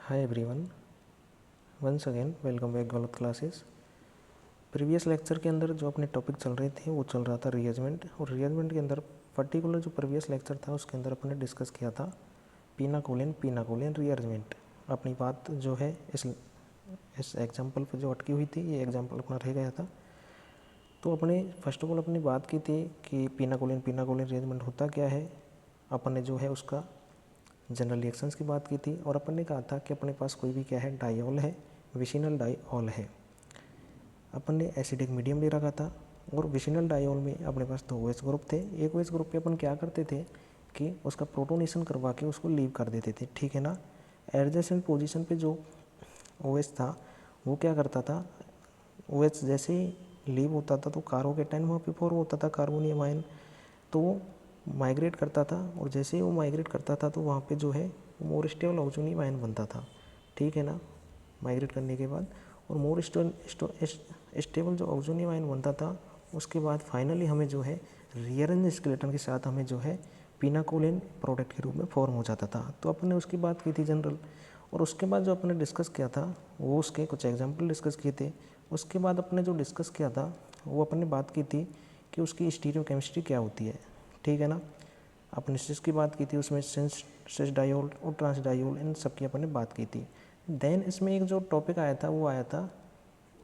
हाय everyone, once again welcome back गलत classes. Previous lecture के अंदर जो अपने टॉपिक चल रहे थे वो चल रहा था रीअरेंजमेंट, और रीअरेंजमेंट के अंदर पर्टिकुलर जो प्रीवियस लेक्चर था उसके अंदर अपने डिस्कस किया था पीनाकोलिन रीअरेंजमेंट। अपनी बात जो है इस एग्जाम्पल पर जो अटकी हुई थी, ये एग्जाम्पल अपना रह गया था। तो अपने फर्स्ट ऑफ ऑल अपनी बात की थी कि पीनाकोलिन रीअरेंजमेंट होता क्या है। अपन ने जो है उसका जनरल रिएक्शंस की बात की थी, और अपन ने कहा था कि अपने पास कोई भी क्या है, डाइऑल है, विसिनल डाइऑल है। अपन ने एसिडिक मीडियम ले रखा था, और विसिनल डाइऑल में अपने पास दो OH ग्रुप थे। एक OH ग्रुप पे अपन क्या करते थे कि उसका प्रोटोनेशन करवा के उसको लीव कर देते थे, ठीक है ना। एडजेसेंट पोजीशन पे जो OH था वो क्या करता था, OH जैसे ही लीव होता था तो कार्बोकेटाइन वहाँ पे फॉर्म होता था, कार्बोनियम आयन, तो वो माइग्रेट करता था, और जैसे ही वो माइग्रेट करता था तो वहाँ पे जो है मोर स्टेबल ऑक्सीजन आयन बनता था, ठीक है ना। माइग्रेट करने के बाद और मोर स्टेबल जो ऑक्सीजन आयन बनता था, उसके बाद फाइनली हमें जो है रीअरेंज स्केलेटन के साथ हमें जो है पीनाकोलिन प्रोडक्ट के रूप में फॉर्म हो जाता था। तो अपन ने उसकी बात की थी जनरल, और उसके बाद जो अपने डिस्कस किया था वो उसके कुछ एग्जाम्पल डिस्कस किए थे। उसके बाद अपने जो डिस्कस किया था वो अपने बात की थी कि उसकी स्टीरियोकेमिस्ट्री क्या होती है, ठीक है ना। अपने सिस की बात की थी, उसमें सिस डायोल और ट्रांस डायोल इन सब की अपन ने बात की थी। देन इसमें एक जो टॉपिक आया था वो आया था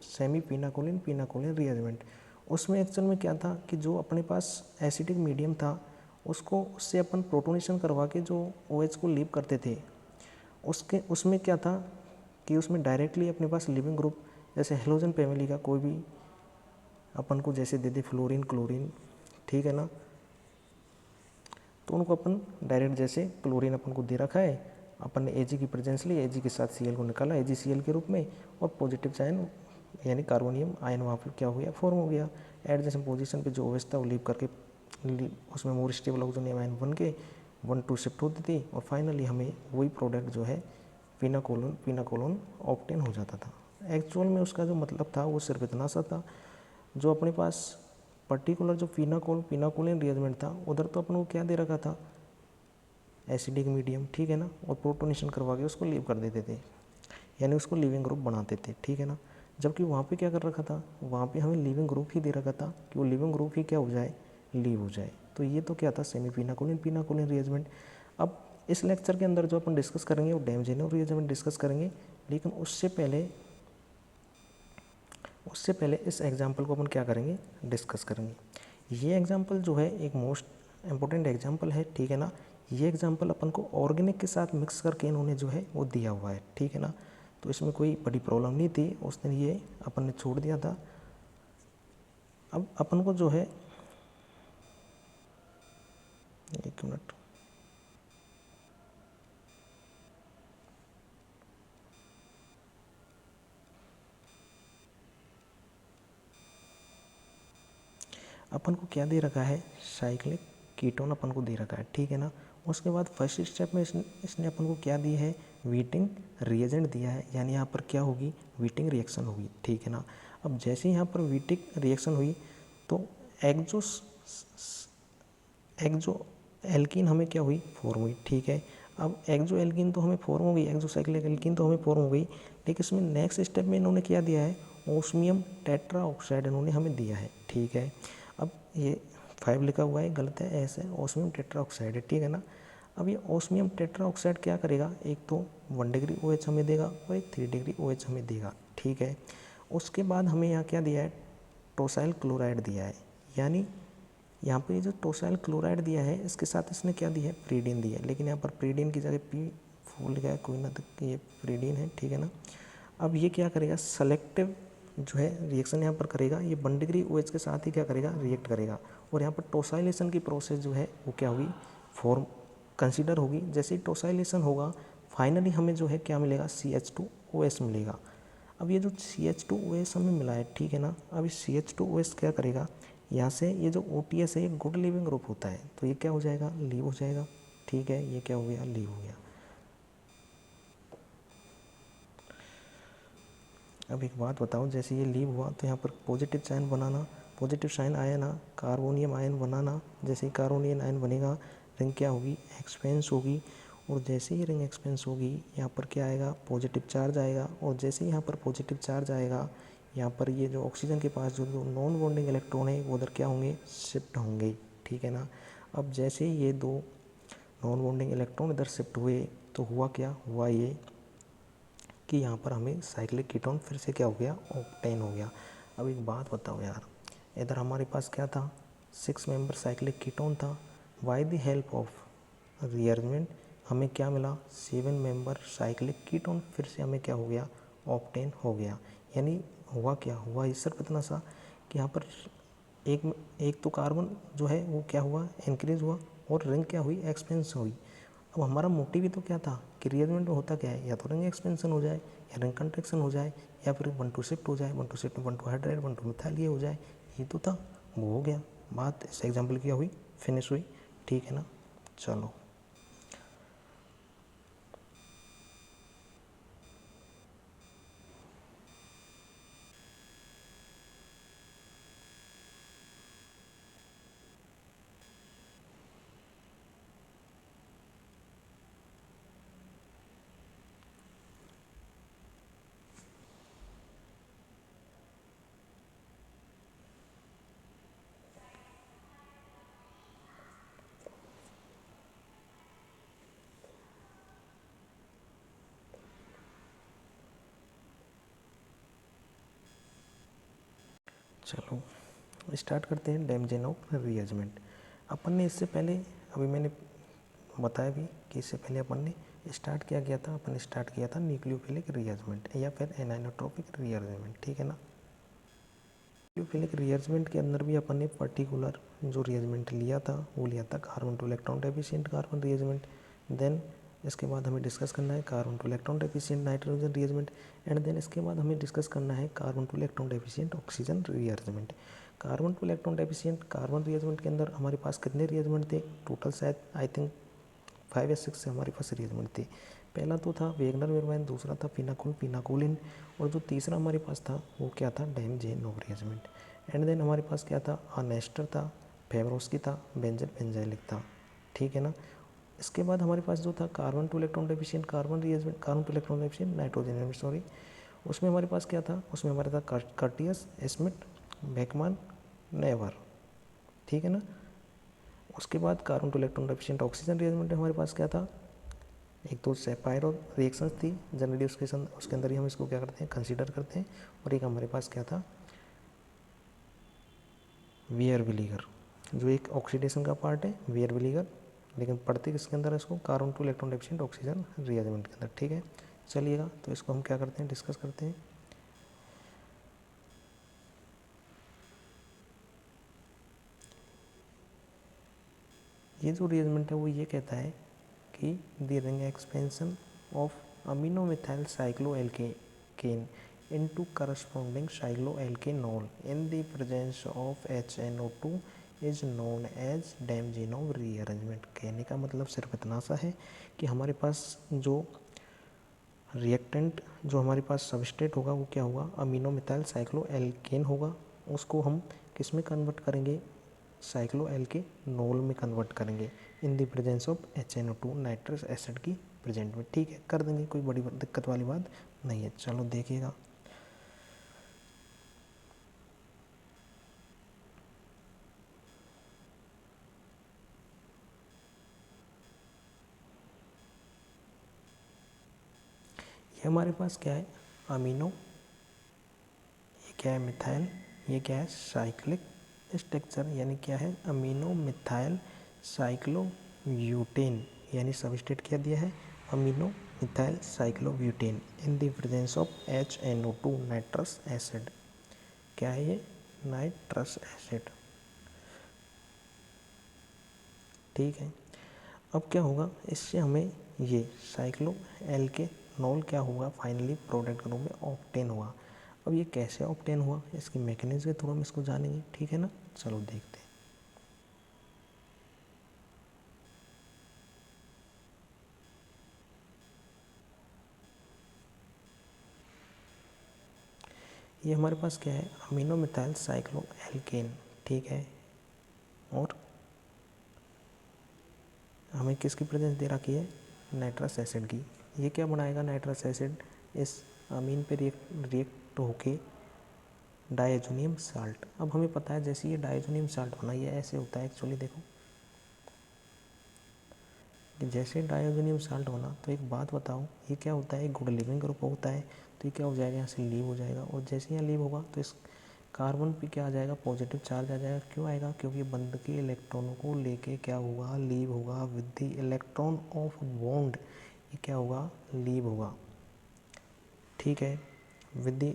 सेमी पीनाकोलिन रीअरेंजमेंट। उसमें एक्चुअल में क्या था कि जो अपने पास एसिडिक मीडियम था उसको उससे अपन प्रोटोनेशन करवा के जो OH को लीव करते थे, उसमें क्या था कि उसमें डायरेक्टली अपने पास लिविंग ग्रुप जैसे हेलोजन फैमिली का कोई भी अपन को जैसे दे दे फ्लोरीन क्लोरीन, ठीक है ना, तो उनको अपन डायरेक्ट जैसे क्लोरीन अपन को दे रखा है, अपन ने Ag की प्रेजेंस ली, Ag के साथ Cl को निकाला AgCl के रूप में, और पॉजिटिव चाइन यानी कार्बोनियम आयन वहाँ पर क्या हो गया, फॉर्म हो गया। एडजेसेंट पोजीशन पे जो OH था वो लीव करके उसमें मोर स्टेबल ऑक्सीजन आयन बन के 1-2 शिफ्ट होती थी, और फाइनली हमें वही प्रोडक्ट जो है पीनाकोलिन ऑब्टेन हो जाता था। एक्चुअल में उसका जो मतलब था वो सिर्फ इतना सा था, जो अपने पास पर्टिकुलर जो पीनाकोलिन रीअरेंजमेंट था उधर तो अपन को क्या दे रखा था, एसिडिक मीडियम, ठीक है ना, और प्रोटोनेशन करवा के उसको लीव कर देते थे, यानी उसको लिविंग ग्रुप बनाते थे, ठीक है ना। जबकि वहाँ पे क्या कर रखा था, वहाँ पे हमें लिविंग ग्रुप ही दे रखा था कि वो लिविंग ग्रुप ही क्या हो जाए, लीव हो जाए। तो ये तो क्या था, सेमी पीनाकोलिन रीअरेंजमेंट। अब इस लेक्चर के अंदर जो अपन डिस्कस करेंगे वो डैमजेनो रीअरेंजमेंट डिस्कस करेंगे, लेकिन उससे पहले इस एग्जाम्पल को अपन क्या करेंगे, डिस्कस करेंगे। ये एग्जाम्पल जो है एक मोस्ट इम्पोर्टेंट एग्जाम्पल है, ठीक है ना। ये एग्जाम्पल अपन को ऑर्गेनिक के साथ मिक्स करके इन्होंने जो है वो दिया हुआ है, ठीक है ना। तो इसमें कोई बड़ी प्रॉब्लम नहीं थी, उस दिन ये अपन ने छोड़ दिया था। अब अपन को जो है, एक मिनट, अपन को क्या दे रखा है, साइक्लिक कीटोन अपन को दे रखा है, ठीक है ना। उसके बाद फर्स्ट स्टेप में इसने अपन को क्या दी है, वीटिंग रिएजेंट दिया है, यानी यहाँ पर क्या होगी, वीटिंग रिएक्शन होगी, ठीक है ना। अब जैसे ही यहाँ पर वीटिंग रिएक्शन हुई तो एक्जो एल्कीन हमें क्या हुई, फॉर्म हुई, ठीक है। अब एक्जो एल्कीन तो हमें फॉर्म हो गई, एक्जोसाइक्लिक एल्कीन तो हमें फॉर्म हो गई, लेकिन इसमें नेक्स्ट स्टेप में इन्होंने क्या दिया है, ओस्मियम टेट्रा ऑक्साइड इन्होंने हमें दिया है, ठीक है। अब ये 5 लिखा हुआ है, गलत है, ऐसे ओस्मियम टेट्रा ऑक्साइड है, ठीक है ना। अब ये ओस्मियम टेट्रा ऑक्साइड क्या करेगा, एक तो 1 डिग्री OH हमें देगा और एक 3 डिग्री OH हमें देगा, ठीक है। उसके बाद हमें यहाँ क्या दिया है, टोसाइल क्लोराइड दिया है, यानी यहाँ पे जो टोसाइल क्लोराइड दिया है इसके साथ इसने क्या दिया है, प्रीडीन दिया है, लेकिन यहाँ पर प्रीडीन की जगह पी फूल गया, कोई ना, तो ये प्रीडीन है, ठीक है ना। अब ये क्या करेगा, सेलेक्टिव जो है रिएक्शन यहाँ पर करेगा, ये 1 डिग्री OH के साथ ही क्या करेगा, रिएक्ट करेगा, और यहाँ पर टोसाइलेशन की प्रोसेस जो है वो क्या होगी, फॉर्म कंसिडर होगी। जैसे ही टोसाइलेशन होगा फाइनली हमें जो है क्या मिलेगा, CH2OH मिलेगा। अब ये जो CH2OH हमें मिला है, ठीक है ना, अब इस CH2OH क्या करेगा, यहाँ से ये जो OTS है ये गुड लिविंग ग्रुप होता है, तो ये क्या हो जाएगा, लीव हो जाएगा, ठीक है, ये क्या हो गया, लीव हो गया। अब एक बात बताओ, जैसे ये लीव हुआ तो यहाँ पर पॉजिटिव साइन बनाना, पॉजिटिव साइन आया ना, कार्बोनियम आयन बनाना, जैसे ही कार्बोनियम आयन बनेगा रिंग क्या होगी, एक्सपेंस होगी, और जैसे ही रिंग एक्सपेंस होगी यहाँ पर क्या आएगा, पॉजिटिव चार्ज आएगा, और जैसे ही यहाँ पर पॉजिटिव चार्ज आएगा यहाँ पर ये जो ऑक्सीजन के पास जो नॉन बॉन्डिंग इलेक्ट्रॉन है वो उधर क्या होंगे, शिफ्ट होंगे, ठीक है ना। अब जैसे ही ये दो नॉन बॉन्डिंग इलेक्ट्रॉन इधर शिफ्ट हुए तो हुआ क्या, हुआ ये कि यहाँ पर हमें साइक्लिक कीटोन फिर से क्या हो गया, ऑक्टेन हो गया। अब एक बात बताओ यार, इधर हमारे पास क्या था, 6 मेंबर साइक्लिक कीटोन था, by the help of rearrangement हमें क्या मिला, 7 मेंबर साइक्लिक कीटोन फिर से हमें क्या हो गया, ऑक्टेन हो गया। यानी हुआ क्या, हुआ इस सिर्फ इतना सा कि यहाँ पर एक एक तो कार्बन जो है वो क्या हुआ, इंक्रीज हुआ, और रिंग क्या हुई, एक्सपेंस हुई। अब हमारा मोटिव ही तो क्या था कि रिएरेंजमेंट में होता क्या है, या तो रिंग एक्सपेंशन हो जाए, या रिंग कंट्रैक्शन हो जाए, या फिर 1 to शिफ्ट हो जाए, 1 to shift 1 to hydride 1 to methyl ये हो जाए, ये तो था, वो हो गया। बात इस एग्जाम्पल क्या हुई, फिनिश हुई, ठीक है ना। चलो चलो स्टार्ट करते हैं डैमेजिंग ऑफ रीअरेंजमेंट। अपन ने इससे पहले, अभी मैंने बताया भी कि इससे पहले अपन ने स्टार्ट क्या किया था, अपन ने स्टार्ट किया था न्यूक्लियोफिलिक रीअरेंजमेंट या फिर एनाइनोट्रोपिक रीअरेंजमेंट, ठीक है ना। न्यूक्लियोफिलिक रीअरेंजमेंट के अंदर भी अपन ने पर्टिकुलर जो रीअरेंजमेंट लिया था वो लिया था carbon two electron deficient carbon rearrangement. Then इसके बाद हमें डिस्कस करना है carbon two electron deficient nitrogen rearrangement, and then इसके बाद हमें डिस्कस करना है carbon two electron deficient oxygen rearrangement. Carbon two electron deficient carbon rearrangement के अंदर हमारे पास कितने रीअरेंजमेंट थे टोटल, शायद आई थिंक 5 या 6 से हमारे पास रीअरेंजमेंट थे। पहला तो था वेगनर वेरवाइन, दूसरा था फिनाकोल फिनाकोलिन, और जो तीसरा हमारे पास था वो क्या था, डैमजेनोव रीअरेंजमेंट। एंड देन हमारे पास क्या था, अनेस्टर था, फेब्रोस्की था, बेंजल बेंजाइलिक था, ठीक है ना। इसके बाद हमारे पास जो था carbon two electron deficient carbon rearrangement, carbon two electron deficient nitrogen sorry, उसमें हमारे पास क्या था, उसमें हमारा था कर्टियस, स्मिथ, बेकमान, नेवर, ठीक है ना। उसके बाद carbon two electron deficient oxygen rearrangement हमारे पास क्या था, एक तो सेपायरो रिएक्शंस थी जनरली उसके अंदर ही हम इसको क्या करते हैं, कंसीडर करते हैं, और एक हमारे पास क्या था, वियर विलीगर, जो एक ऑक्सीडेशन का पार्ट है वियर विलीगर, लेकिन पढ़ते किसके अंदर है इसको, carbon two electron deficient oxygen rearrangement के अंदर, ठीक है। चलिएगा तो इसको हम क्या करते हैं, डिस्कस करते हैं। ये जो रीअरेंजमेंट है वो ये कहता है कि the ring expansion of amino methyl cycloalkane into corresponding cycloalkanol in the presence of HNO2 is known as Damjanov rearrangement। कहने का मतलब सिर्फ इतना सा है कि हमारे पास जो रिएक्टेंट, जो हमारे पास सबस्ट्रेट होगा वो क्या होगा, अमीनो मिथाइल साइक्लोएल्केन होगा, उसको हम किस में कन्वर्ट करेंगे, साइक्लोएल्केनोल में कन्वर्ट करेंगे in the presence of HNO2 nitrous acid की प्रेजेंट में, ठीक है, कर देंगे, कोई बड़ी दिक्कत वाली बात नहीं है। चलो देखिएगा, ये हमारे पास क्या है, अमीनो, ये क्या है मिथाइल, ये क्या है साइक्लिक स्ट्रक्चर, यानी क्या है अमीनो मिथाइल साइक्लोब्यूटेन, यानी सबस्ट्रेट क्या दिया है, amino methyl cyclobutane in the presence of HNO2 nitrous acid. क्या है ये, नाइट्रस एसिड, ठीक है। अब क्या होगा, इससे हमें ये साइक्लो एल्केनॉल क्या होगा, फाइनली प्रोडक्ट के रूप में ऑब्टेन हुआ। अब ये कैसे ऑब्टेन हुआ, इसकी मैकेनिज्म के थ्रू हम इसको जानेंगे, ठीक है ना। चलो देखते हैं। ये हमारे पास क्या है, अमीनो मिथाइल साइक्लो एल्केन, ठीक है, और हमें किसकी प्रेजेंस दे रखी है, नाइट्रस एसिड की। ये क्या बनाएगा, नाइट्रस एसिड इस अमीन पे रिएक्ट होके डायजोनियम साल्ट। अब हमें पता है जैसे ये डायजोनियम साल्ट बना, ये ऐसे होता है एक्चुअली, देखो कि जैसे डायजोनियम साल्ट बना, तो एक बात बताओ, ये क्या होता है, एक गुड लीविंग ग्रुप होता है, तो ये क्या हो जाएगा, यहाँ से लीव हो जाएगा, और जैसे यहाँ लीव होगा तो इस कार्बन पे क्या आ जाएगा, पॉजिटिव चार्ज आ जाएगा। क्यों आएगा, क्योंकि बंद के इलेक्ट्रॉनों को लेके क्या होगा, लीव होगा with the electron of bond. ये क्या होगा, लीव होगा, ठीक है, with the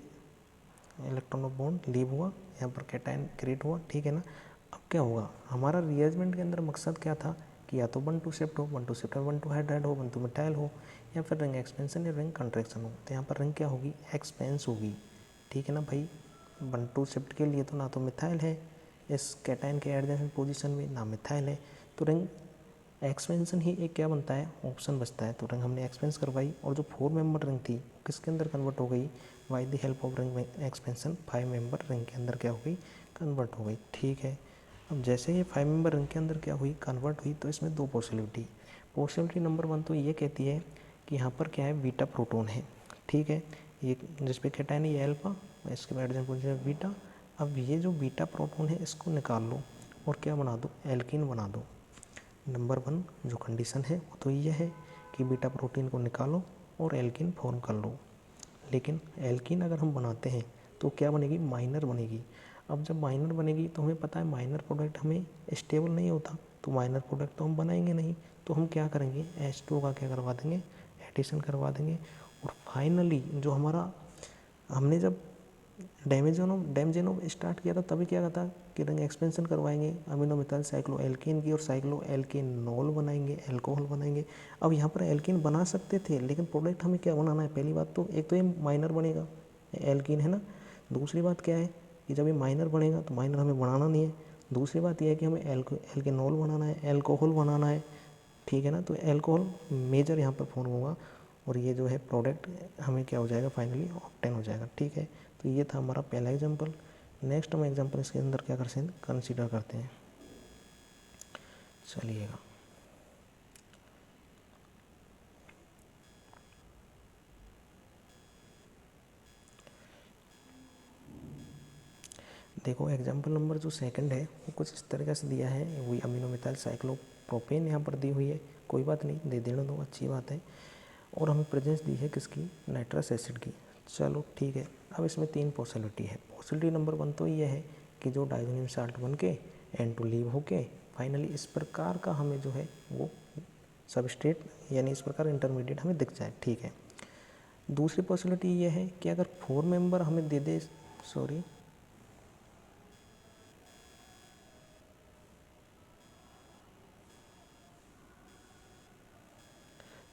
electron of bond leave हुआ, यहाँ पर कैटायन क्रिएट हुआ, ठीक है ना। अब क्या होगा, हमारा रिएजमेंट के अंदर मकसद क्या था कि या तो 1 2 शिफ्ट हो, 1 2 शिफ्ट 1 2 हाइड्राइड हो, 1 2 मिथाइल हो, या फिर रिंग एक्सपेंशन या रिंग कंट्रैक्शन हो। तो यहाँ पर रिंग क्या होगी, एक्सपेंस होगी, ठीक है ना भाई। 1 2 शिफ्ट के लिए तो ना तो मिथाइल है इस कैटायन के एडजेसेंट पोजीशन में, ना मिथाइल है, तो रिंग एक्सपेंशन ही एक क्या बनता है, ऑप्शन बचता है। तो रिंग हमने एक्सपेंस करवाई, और जो 4 मेंबर रिंग थी किसके अंदर कन्वर्ट हो गई, by the help of ring expansion 5 member ring के अंदर क्या हो गई, कन्वर्ट हो गई, ठीक है। अब जैसे ये 5 मेंबर रिंग के अंदर क्या हुई, कन्वर्ट हुई, तो इसमें 2 पॉसिबिलिटी नंबर 1 तो ये कहती है कि यहाँ पर क्या है, बीटा प्रोटोन है, ठीक है, ये जिस पे कैटायन है ये अल्फा, इसके बाद पोजीशन बीटा। अब ये जो बीटा प्रोटोन है इसको निकाल लो और क्या बना दो, एल्कीन बना दो। नंबर 1 जो कंडीशन है वो तो ये है कि बीटा प्रोटीन को निकालो और एल्कीन फॉर्म कर लो। लेकिन एल्कीन अगर हम बनाते हैं तो क्या बनेगी, माइनर बनेगी। अब जब माइनर बनेगी तो हमें पता है माइनर प्रोडक्ट हमें स्टेबल नहीं होता, तो माइनर प्रोडक्ट तो हम बनाएंगे नहीं, तो हम क्या करेंगे, H2 का क्या करवा देंगे, एडिशन करवा देंगे। और फाइनली जो हमारा, हमने जब डैमजेनो स्टार्ट किया था तभी क्या था कि रिंग एक्सपेंशन करवाएंगे, अमीनो मिथाइल साइक्लो एल्कीन की, और साइक्लो एल्केनॉल बनाएंगे, अल्कोहल बनाएंगे। अब यहाँ पर एल्कीन बना सकते थे, लेकिन प्रोडक्ट हमें क्या बनाना है, पहली बात तो एक तो ये माइनर बनेगा एल्कीन, है ना। दूसरी बात क्या है कि जब ये माइनर बनेगा तो माइनर हमें बनाना नहीं है। दूसरी बात यह है कि हमें एल्केनॉल बनाना है, अल्कोहल बनाना है, ठीक है ना। तो अल्कोहल मेजर यहाँ पर फॉर्म होगा, और ये जो है प्रोडक्ट हमें क्या हो जाएगा, फाइनली ऑब्टेन हो जाएगा, ठीक है। तो ये था हमारा पहला एग्जांपल। नेक्स्ट हम एग्जांपल इसके अंदर क्या करते हैं, कंसीडर करते हैं, चलिएगा। देखो एग्जांपल नंबर जो सेकंड है वो कुछ इस तरीके से दिया है, वही अमीनो मिथाइल साइक्लोप्रोपेन यहाँ पर दी हुई है, कोई बात नहीं, दे देने दो, अच्छी बात है। और हमें प्रेजेंस दी है किसकी, नाइट्रस एसिड की, चलो ठीक है। अब इसमें 3 पॉसिबिलिटी है। पॉसिबिलिटी नंबर 1 तो ये है कि जो डायजोनियम साल्ट बन के N2 लीव होके फाइनली इस प्रकार का हमें जो है वो सबस्ट्रेट, यानी इस प्रकार इंटरमीडिएट हमें दिख जाए, ठीक है। दूसरी पॉसिबिलिटी ये है कि अगर 4 मेंबर हमें दे दे, सॉरी,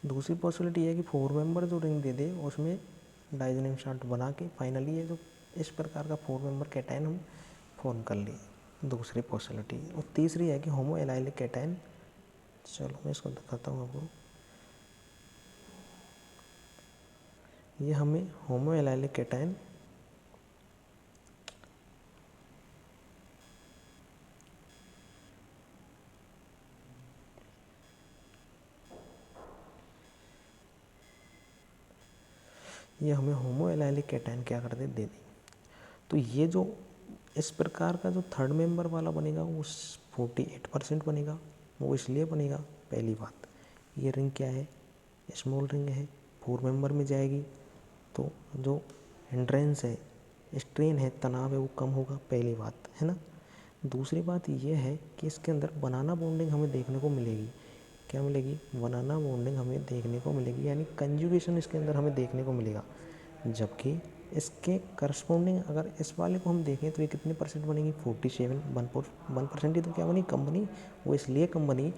दूसरी पॉसिबिलिटी है कि 4 मेंबर जो रिंग दे दे उसमें डायजोनियम साल्ट बना के फाइनली ये जो इस प्रकार का 4 मेंबर कैटायन हम फॉर्म कर लिए, दूसरी पॉसिबिलिटी। और तीसरी है कि होमो एलाइलिक कैटायन, चलो मैं इसको दिखाता हूँ आपको, ये हमें होमो एलाइलिक कैटायन होमो एलाइलिक कैटायन क्या कर दे दे। तो ये जो इस प्रकार का जो थर्ड मेंबर वाला बनेगा वो 48% बनेगा। वो इसलिए बनेगा, पहली बात ये रिंग क्या है, स्मॉल रिंग है, 4 मेंबर में जाएगी, तो जो हिंड्रेंस है, स्ट्रेन है, तनाव है, वो कम होगा, पहली बात है ना। दूसरी बात ये है कि इसके अंदर बनाना बॉन्डिंग हमें देखने को मिलेगी, क्या मिलेगी, बनाना बॉन्डिंग हमें देखने को मिलेगी, यानी कंजुगेशन इसके अंदर हमें देखने को मिलेगा। जबकि इसके करस्पॉन्डिंग अगर इस वाले को हम देखें तो ये कितने परसेंट बनेगी, 47, 1% ही तो क्या बनी, कम बनी। वो इसलिए कम बनी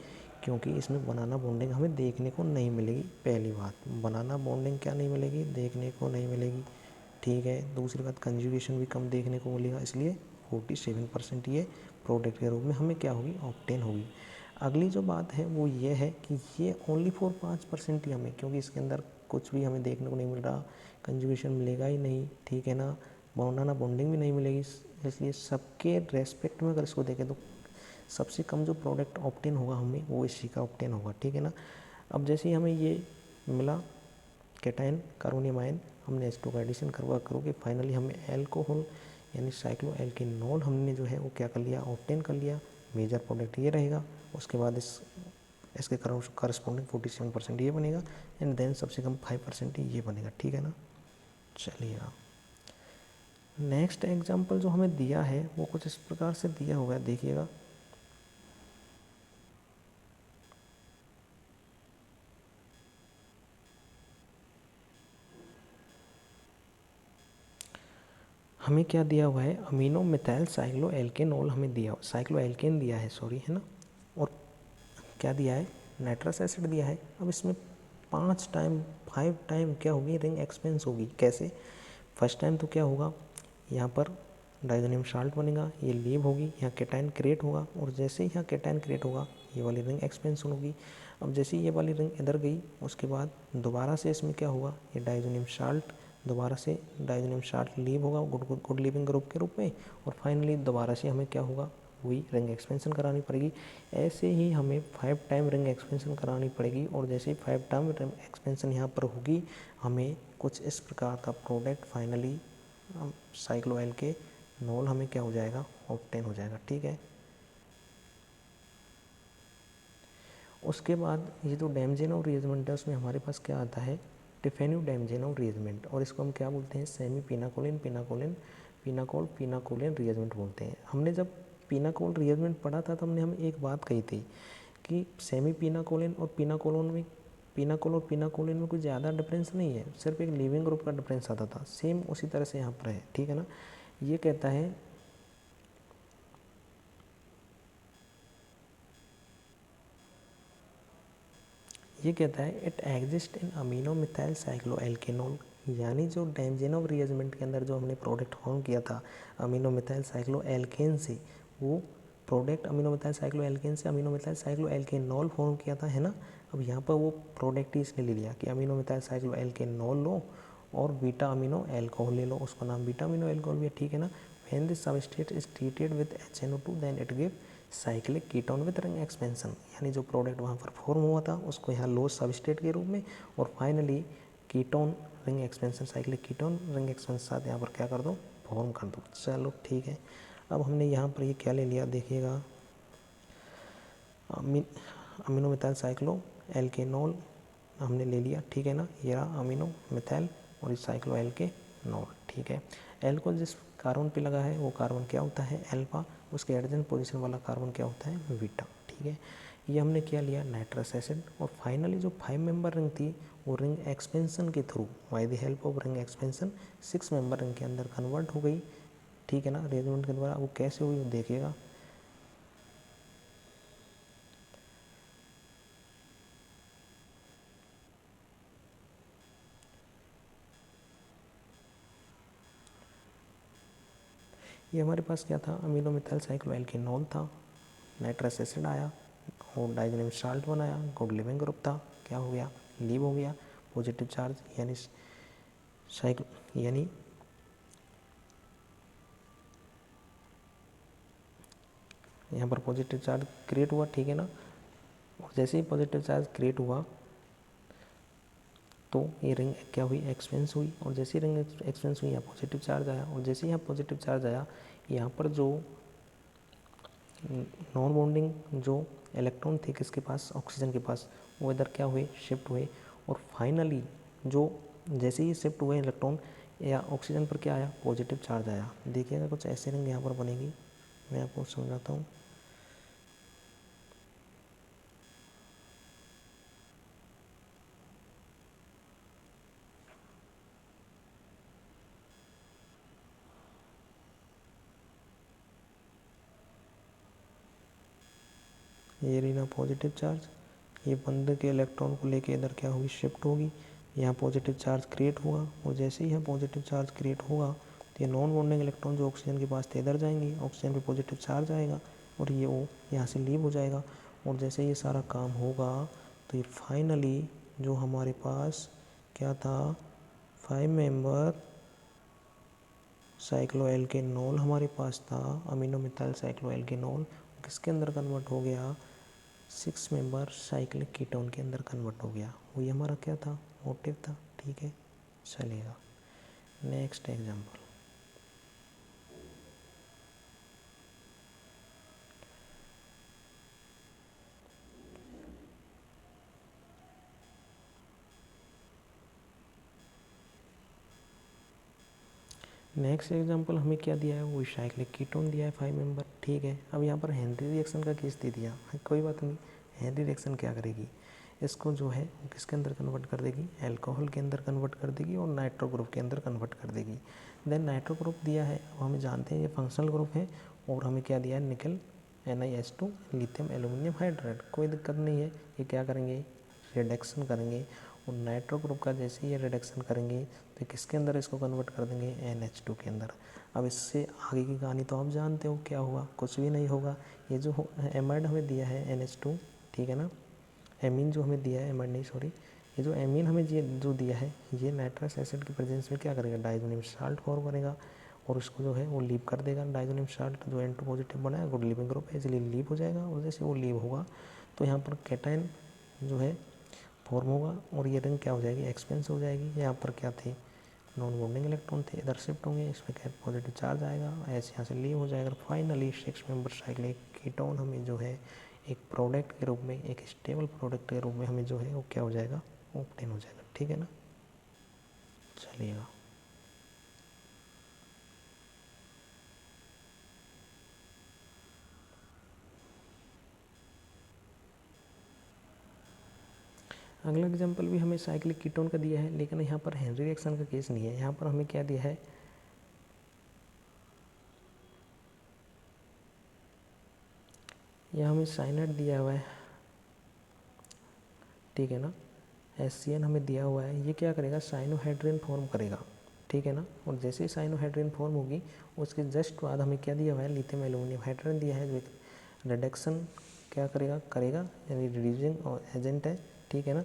क्योंकि इसमें बनाना बॉन्डिंग हमें देखने को नहीं मिलेगी, पहली बात, बनाना बॉन्डिंग क्या नहीं मिलेगी, देखने को नहीं मिलेगी, ठीक है। दूसरी बात कंजुगेशन भी कम देखने को मिलेगा, इसलिए 47% ये प्रोडक्ट के रूप में हमें क्या होगी, ऑब्टेन होगी। अगली जो बात है वो ये है कि ये ओनली फॉर 5% ही हमें, क्योंकि इसके अंदर कुछ भी हमें देखने को नहीं मिल रहा, कंजुगेशन मिलेगा ही नहीं, ठीक है ना, बनाना बॉन्डिंग भी नहीं मिलेगी। इसलिए सबके रेस्पेक्ट में अगर इसको देखें तो सबसे कम जो प्रोडक्ट ऑब्टेन होगा हमें वो इसी का ऑब्टेन होगा, ठीक है ना। अब जैसे ही हमें ये मिला कैटायन कार्बोनियम आयन, हमने H2 का एडिशन करके फाइनली हमें एल्कोहल यानी साइक्लो एल्केनॉल हमने जो है वो क्या कर लिया, ऑब्टेन कर लिया। मेजर प्रोडक्ट ये रहेगा, उसके बाद इसके करस्पॉन्डिंग 47% ये बनेगा एंड देन सबसे कम 5% ये बनेगा, ठीक है ना। चलिए नेक्स्ट एग्जाम्पल जो हमें दिया है वो कुछ इस प्रकार से दिया हुआ है, देखिएगा। हमें क्या दिया हुआ है, अमीनो मिथाइल साइक्लो एल्केनॉल हमें दिया, साइक्लो एल्केन दिया है सॉरी, है ना। और क्या दिया है, नाइट्रस एसिड दिया है। अब इसमें 5 टाइम क्या होगी, रिंग एक्सपेंस होगी। कैसे, फर्स्ट टाइम तो क्या होगा, यहाँ पर डाइजोनियम साल्ट बनेगा, ये लीव होगी, यहाँ केटाइन क्रिएट होगा, और जैसे ही यहाँ केटाइन क्रिएट होगा ये वाली रिंग एक्सपेंशन होगी। अब जैसे ये वाली रिंग इधर गई, उसके बाद दोबारा से इसमें क्या होगा, ये डाइजोनियम साल्ट दोबारा से डाइजोनियम साल्ट लीव होगा गुड लीविंग ग्रुप के रूप में, और फाइनली दोबारा से हमें क्या होगा, वही रिंग एक्सपेंशन करानी पड़ेगी। ऐसे ही हमें 5 टाइम रिंग एक्सपेंशन करानी पड़ेगी, और जैसे ही 5 टाइम रिंग एक्सपेंशन यहाँ पर होगी, हमें कुछ इस प्रकार का प्रोडक्ट फाइनली साइक्लो एल्केनॉल हमें क्या हो जाएगा, ऑब्टेन हो जाएगा, ठीक है। उसके बाद ये जो डैमजेनोव रिएजमेंट है उसमें हमारे पास क्या आता है, टिफेन्यू डैमजेनोव रिएजमेंट, और इसको हम क्या बोलते हैं, सेमी पिनाकोलिन पिनाकोलिन रिएजमेंट बोलते हैं। हमने जब पिनाकोल रिएजमेंट पढ़ा था तो हमने हमें एक बात कही थी कि सेमी पिनाकोलिन और पिनाकोलिन में कुछ ज़्यादा डिफरेंस नहीं है, सिर्फ एक लिविंग ग्रुप का डिफरेंस आता था। सेम उसी तरह से यहाँ पर है, ठीक है ना। ये कहता है it exist in amino methyl cyclo alkanol, यानी जो डैमजेनोव रिएजमेंट के अंदर जो हमने प्रोडक्ट फॉर्म किया था अमीनो मिथाइल साइक्लो एल्केन से, वो product amino methyl cycloalkane से अमीनो मिथाइल साइक्लो एल्केनॉल फॉर्म किया था, है ना। अब यहाँ पर वो प्रोडक्ट ही इसने ले लिया कि अमीनो मिथाइल साइक्लो एल्केनॉल लो और बीटा अमीनो एल्कोहल ले लो, उसका नाम बीटा अमीनो एल्कोहल भी है, ठीक है ना। When this substrate is treated with HNO2 then it give cyclic ketone with ring expansion, यानी जो प्रोडक्ट वहाँ पर फॉर्म हुआ था उसको यहाँ लो सबस्ट्रेट के रूप में, और finally ketone ring expansion cyclic ketone ring expansion साथ यहाँ पर क्या कर दो, फॉर्म कर दो। चलो ठीक है, अब हमने यहाँ पर ये क्या ले लिया, देखिएगा अमीनो मिथाइल साइक्लो एल्केनॉल हमने ले लिया, ठीक है ना। ये रहा अमीनो मिथाइल और इस साइक्लो एल्केनॉल, ठीक है। एल्कोहल जिस कार्बन पे लगा है वो कार्बन क्या होता है, अल्फा, उसके एडजेंट पोजीशन वाला कार्बन क्या होता है, बीटा, ठीक है। ये हमने क्या लिया, नाइट्रस एसिड, और फाइनली जो 5 मेंबर रिंग थी वो रिंग एक्सपेंशन के through by the help of ring expansion 6 member ring के अंदर कन्वर्ट हो गई, ठीक है ना, अरेंजमेंट के द्वारा। वो कैसे हुई देखिएगा, ये हमारे पास क्या था, अमीनो मिथाइल साइक्लो एल्केनॉल था, नाइट्रस एसिड आया और डाइजोनियम साल्ट बनाया, गुड लिविंग ग्रुप था, क्या हो गया, लीव हो गया, पॉजिटिव चार्ज यानी यहाँ पर पॉजिटिव चार्ज क्रिएट हुआ, ठीक है ना। और जैसे ही पॉजिटिव चार्ज क्रिएट हुआ तो ये रिंग क्या हुई, एक्सपेंस हुई, और जैसे ही रिंग एक्सपेंस हुई यहाँ पॉजिटिव चार्ज आया, और जैसे ही यहाँ पॉजिटिव चार्ज आया यहाँ पर जो नॉन बॉन्डिंग जो इलेक्ट्रॉन थे किसके पास, ऑक्सीजन के पास, वो इधर क्या हुए, शिफ्ट हुए, और फाइनली जो जैसे ही शिफ्ट हुए इलेक्ट्रॉन या ऑक्सीजन पर क्या आया, पॉजिटिव चार्ज आया। देखिएगा कुछ ऐसे रिंग यहाँ पर बनेगी, मैं आपको समझाता हूँ। ये रही ना पॉजिटिव चार्ज, ये बंदे के इलेक्ट्रॉन को लेके इधर क्या होगी, शिफ्ट होगी, यहाँ पॉजिटिव चार्ज क्रिएट होगा, और जैसे ही यहाँ पॉजिटिव चार्ज क्रिएट होगा तो ये नॉन बॉन्डिंग इलेक्ट्रॉन जो ऑक्सीजन के पास थे इधर जाएंगे, ऑक्सीजन पे पॉजिटिव चार्ज आएगा और ये वो यहाँ से लीव हो जाएगा, और जैसे ये सारा काम होगा तो ये फाइनली जो हमारे पास क्या था, 5 मेंबर साइक्लो एल्केनॉल हमारे पास था, अमीनो मिथाइल साइक्लो एल्केनॉल, किसके अंदर कन्वर्ट हो गया, 6 मेंबर साइक्लिक कीटोन के अंदर कन्वर्ट हो गया। वही हमारा क्या था, मोटिव था। ठीक है, चलेगा। नेक्स्ट एग्जांपल, हमें क्या दिया है, वही साइक्लिक कीटोन दिया है 5 मेंबर। ठीक है, अब यहाँ पर हेनरी रिएक्शन का केस दे दिया, कोई बात नहीं। हेनरी रिएक्शन क्या करेगी, इसको जो है वो किसके अंदर कन्वर्ट कर देगी, अल्कोहल के अंदर कन्वर्ट कर देगी और नाइट्रो ग्रुप के अंदर कन्वर्ट कर देगी। देन नाइट्रो ग्रुप दिया है, अब हमें जानते हैं ये फंक्शनल ग्रुप है, और हमें क्या दिया है, निकल NiH2 लिथियम एल्यूमिनियम हाइड्राइड। कोई दिक्कत नहीं है, ये क्या करेंगे, रिडक्शन करेंगे, और नाइट्रो ग्रुप का जैसे ये रिडक्शन करेंगे तो किसके अंदर इसको कन्वर्ट कर देंगे, NH2 के अंदर। अब इससे आगे की कहानी तो आप जानते हो क्या हुआ, कुछ भी नहीं होगा। ये जो एमाइड हमें दिया है NH2, ठीक है ना, एमीन जो हमें दिया है, एमाइड नहीं सॉरी, ये जो एमीन हमें जो दिया है, ये नाइट्रस एसिड की प्रेजेंस में क्या करेगा, डाइजोनियम साल्ट फॉर्म करेगा, और उसको जो है वो लीव कर देगा। डाइजोनियम साल्ट जो N2 पॉजिटिव बना है, गुड लीविंग ग्रुप है, इसलिए लीव हो जाएगा, और जैसे वो लीव होगा तो यहाँ पर कैटायन जो है फॉर्म होगा, और ये रिंग क्या हो जाएगी, एक्सपेंस हो जाएगी। यहाँ पर क्या थे, नॉन बॉन्डिंग इलेक्ट्रॉन थे, इधर शिफ्ट होंगे, इसमें क्या पॉजिटिव चार्ज आएगा, ऐसे यहाँ से लीव हो जाएगा। फाइनली 6 मेंबर साइक्लिक कीटोन हमें जो है एक प्रोडक्ट के रूप में, एक स्टेबल प्रोडक्ट के रूप में हमें जो है वो क्या हो जाएगा, ऑब्टेन हो जाएगा। ठीक है ना, चलिएगा। अगला एग्जांपल भी हमें साइक्लिक कीटोन का दिया है, लेकिन यहाँ पर हेनरी रिएक्शन का केस नहीं है। यहाँ पर हमें क्या दिया है, यहाँ हमें साइनाइड दिया हुआ है, ठीक है ना, HCN हमें दिया हुआ है। ये क्या करेगा, साइनोहाइड्रिन फॉर्म करेगा, ठीक है ना, और जैसे ही साइनोहाइड्रिन फॉर्म होगी उसके जस्ट बाद हमें क्या दिया हुआ है, लिथियम एल्यूमिनियम हाइड्राइड दिया है, जो एक रिडक्शन क्या करेगा, यानी रिड्यूसिंग एजेंट है। ठीक है ना,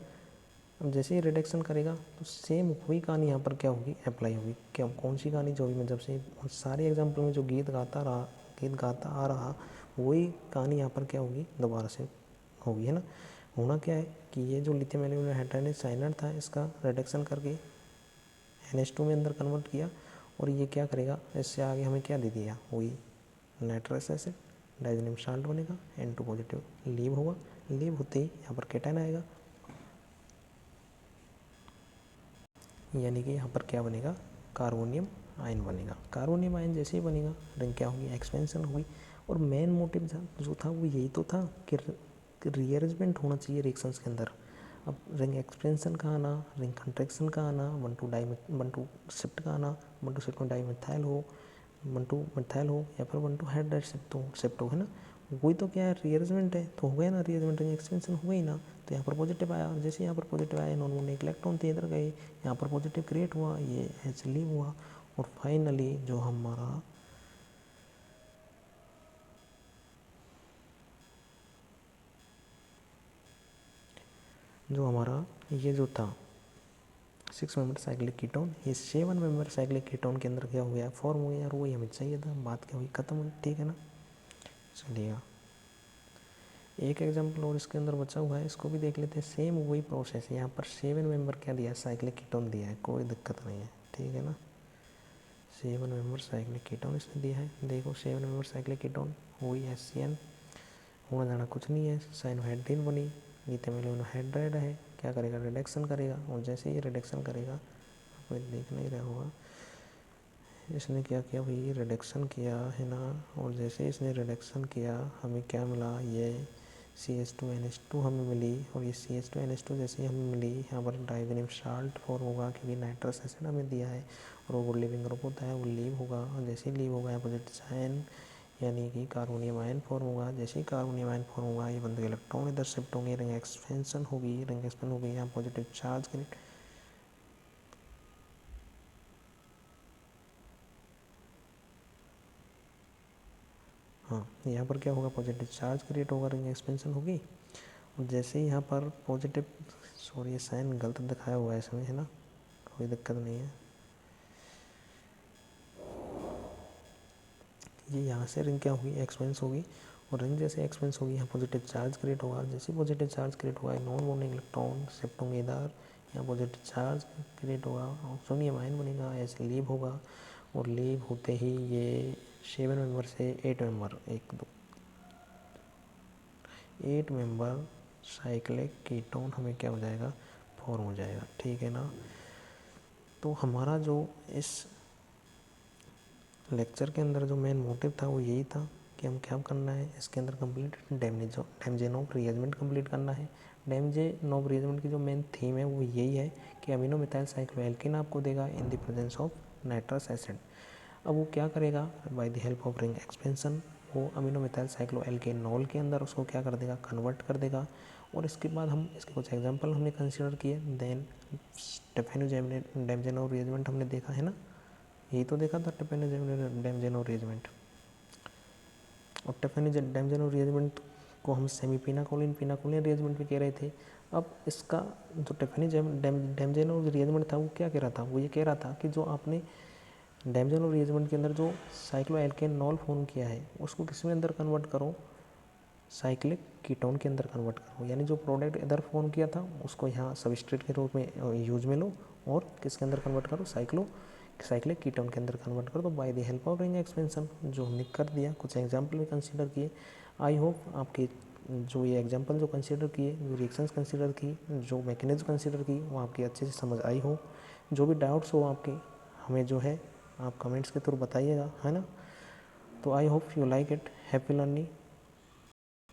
अब जैसे ही रिडक्शन करेगा तो सेम वही कहानी यहाँ पर क्या होगी, अप्लाई होगी। क्या, कौन सी कहानी, जो भी मैं जब से सारे एग्जाम्पल में जो गीत गाता आ रहा वही कहानी यहाँ पर क्या होगी, दोबारा से होगी, है ना। होना क्या है कि ये जो लिथियम एल्यूमिनियम हाइड्राइड साइनाइड था, इसका रिडक्शन करके NH2 में अंदर कन्वर्ट किया, और ये क्या करेगा, इससे आगे हमें क्या दे दिया, वही नाइट्रस एसिड, डाइजोनियम साल्ट बनेगा, N2 पॉजिटिव लीव होगा, लीव होते ही यहाँ पर कैटायन आएगा, यानी कि यहाँ पर क्या बनेगा, कार्बोनियम आयन बनेगा। कार्बोनियम आयन जैसे ही बनेगा, रिंग क्या होगी, एक्सपेंशन होगी। और मेन मोटिव जो था वो यही तो था कि रीअरेंजमेंट होना चाहिए रिएक्शंस के अंदर। अब रिंग एक्सपेंशन का आना, रिंग कंट्रैक्शन का आना, 1 to शिफ्ट का आना, 1 to शिफ्ट में डाईमिथाइल हो, 1 to मिथाइल हो, या फिर 1 to हाइड्राइड शिफ्ट हो, है ना। वही तो क्या है, रीअरेंजमेंट है, तो हो गया ना रीअरेंजमेंट, रिंग एक्सपेंशन हो गई ना। तो यहाँ पर पॉजिटिव आया, और जैसे यहाँ पर पॉजिटिव आया, नॉन बॉन्डिंग इलेक्ट्रॉन थे इधर गए, यहाँ पर पॉजिटिव क्रिएट हुआ, ये H लीव हुआ, और फाइनली जो हमारा ये जो था 6 मेंबर साइक्लिक कीटोन, ये 7 मेंबर साइक्लिक कीटोन के अंदर क्या हो गया, फॉर्म हो गया, और वही हमें चाहिए था। बात क्या हुई, खत्म हुई। ठीक है ना, चलिए एक एग्जांपल और इसके अंदर बचा हुआ है, इसको भी देख लेते हैं। सेम वही प्रोसेस है, यहाँ पर 7 मेंबर क्या दिया है, साइक्लिक कीटोन दिया है, कोई दिक्कत नहीं है। ठीक है ना, 7 मेंबर साइक्लिक कीटोन इसने दिया है। देखो 7 मेंबर साइक्लिक कीटोन, वही HCN, होना जाना कुछ नहीं है, साइनोहाइड्रिन बनी, लिथियम एल्यूमिनियम हाइड्राइड है, क्या करेगा, रिडक्शन करेगा, और जैसे ही रिडक्शन करेगा, आपको देख नहीं रहा होगा, इसने क्या किया भाई, रिडक्शन किया है ना, और जैसे इसने रिडक्शन किया हमें क्या मिला, ये CH2NH2 हमें मिली, और ये CH2NH2 जैसे ही हमें मिली, यहाँ पर डाइजोनियम साल्ट फॉर्म होगा, क्योंकि नाइट्रस एसिड हमें दिया है, और वो लिविंग ग्रुप होता है, वो लीव होगा, और जैसे ही लीव होगा यहाँ पॉजिटिव आयन, यानी कि कार्बोनियम आयन फॉर्म होगा। जैसे ही कार्बोनियम आयन फॉर्म होगा, ये बंदे इलेक्ट्रॉन इधर शिफ्ट होंगे, रिंग एक्सपेंशन होगी, रिंग एक्सपेंशन होगी, यहाँ पॉजिटिव चार्ज क्रिएट, हाँ यहाँ पर क्या होगा, पॉजिटिव चार्ज क्रिएट होगा, रिंग एक्सपेंशन होगी, और जैसे ही यहाँ पर पॉजिटिव, सॉरी ये साइन गलत दिखाया हुआ है इसमें, है ना, कोई दिक्कत नहीं है। ये यहाँ से रिंग क्या होगी, एक्सपेंस होगी, और रिंग जैसे एक्सपेंस होगी, यहाँ पॉजिटिव चार्ज क्रिएट होगा। जैसे पॉजिटिव चार्ज क्रिएट होगा, नॉन बॉन्डिंग इलेक्ट्रॉन शिफ्ट होंगे इधर, यहाँ पॉजिटिव चार्ज क्रिएट होगा, सोडियम आयन बनेगा, ऐसे लीव होगा। और लीव होते ही ये 7 मेंबर से 8 मेंबर, 8 मेंबर साइक्लिक कीटोन हमें क्या हो जाएगा, फॉर्म हो जाएगा। ठीक है ना। तो हमारा जो इस लेक्चर के अंदर जो मेन मोटिव था वो यही था कि हम क्या करना है, इसके अंदर कंप्लीट डेमजेनोव रीअरेंजमेंट कंप्लीट करना है। डेमजेनोव रीअरेंजमेंट की जो मेन थीम है वो यही है कि अमीनो मिथाइल साइक्लोएल्केन आपको देगा in the presence of nitrous acid. अब वो क्या करेगा, by the help of ring expansion वो अमीनो मिथाइल साइक्लोएल्केनॉल के अंदर उसको क्या कर देगा, कन्वर्ट कर देगा। और इसके बाद हम इसके कुछ एग्जांपल हमने कंसीडर किए। देन स्टेफेनोजेनोव डेमजेनोव रीअरेंजमेंट हमने देखा है ना, यही तो देखा था डेमजेनोव रीअरेंजमेंट। और डेमजेनोव रीअरेंजमेंट को हम सेमी पिनाकोलिन रीअरेंजमेंट भी कह रहे थे। अब इसका जो डेमजेनोव रीअरेंजमेंट था वो क्या कह रहा था, वो ये कह रहा था कि जो आपने डेमजेनोव रीअरेंजमेंट के अंदर जो साइक्लोएल्केनॉल फॉर्म किया है उसको किस में अंदर कन्वर्ट करो, साइक्लिक कीटोन के अंदर कन्वर्ट करो। यानी जो प्रोडक्ट इधर फॉर्म किया था उसको यहाँ सबस्ट्रेट के रूप में यूज में लो और किसके अंदर कन्वर्ट करो, साइक्लिक कीटोन के अंदर कन्वर्ट कर दो by the help of ring expansion, जो हमने कर दिया। कुछ एग्जांपल भी कंसीडर किए। आई होप आपके जो ये एग्जांपल जो कंसीडर किए, जो रिएक्शंस कंसीडर की, जो मैकेनिज्म कंसीडर की, वो आपकी अच्छे से समझ आई हो। जो भी डाउट्स हो आपके, हमें जो है आप कमेंट्स के थ्रू बताइएगा, है ना। तो I hope you like it. Happy learning.